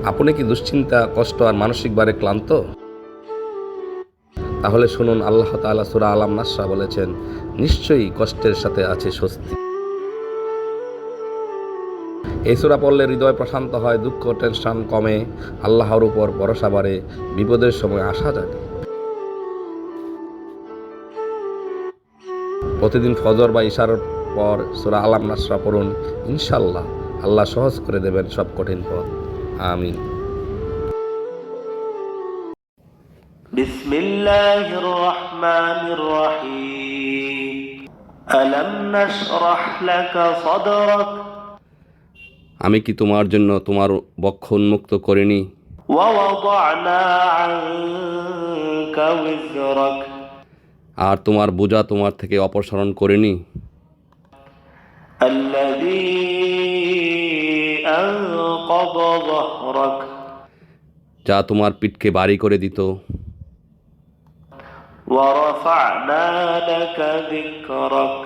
আপনি কি দুশ্চিন্তা, কষ্ট আর মানসিকভাবে ক্লান্ত? তাহলে শুনুন, আল্লাহ তাআলা সূরা আল নাসর বলেছেন, নিশ্চয়ই কষ্টের সাথে আছে স্বস্তি। এই সূরা পড়লে হৃদয় প্রশান্ত হয়, দুঃখ টেনশন কমে, আল্লাহর উপর ভরসা বাড়ে, বিপদের সময় আশা জাগে। প্রতিদিন ফজর বা ইশার পর সূরা আল নাসর পড়ুন, ইনশাআল্লাহ আল্লাহ সহজ করে দেবেন সব কঠিন পথ। আমিন। বিসমিল্লাহির রহমানির রহিম। আলাম নাশরাহ লাকা সাদরাক। আমি কি তোমার জন্য তোমার বক্ষ উন্মুক্ত করিনি? ওয়া ওয়াদা'না আনকা ওয়িজরাক। আর তোমার বোঝা তোমার থেকে অপসারণ করিনি? আল্লাযী আনকাযা যাহরাক। যা তোমার পিঠকে ভারী করে দিত। ওয়া রাফা'না লাকা যিকরাক।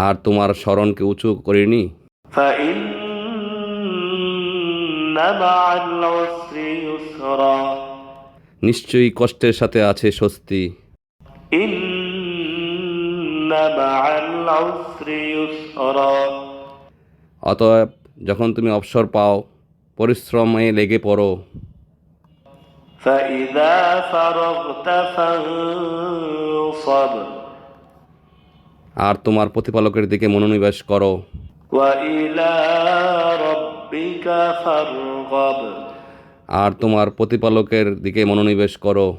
আর তোমার স্মরণকে উঁচু করিনি? ফাইন্না মা'আল উসরি ইউসরা। নিশ্চয়ই কষ্টের সাথে আছে স্বস্তি। ইন্না মা'আল উসরি ইউসরা। অতএব যখন তুমি অবসর পাও, পরিশ্রমে লেগে পড়ো। ফাইযা ফারাগতা ফানসাব। আর তোমার প্রতিপালকের দিকে মনোনিবেশ করো। ওয়া ইলা রাব্বিকা ফারগাব। আর তোমার প্রতিপালকের দিকে মনোনিবেশ করো।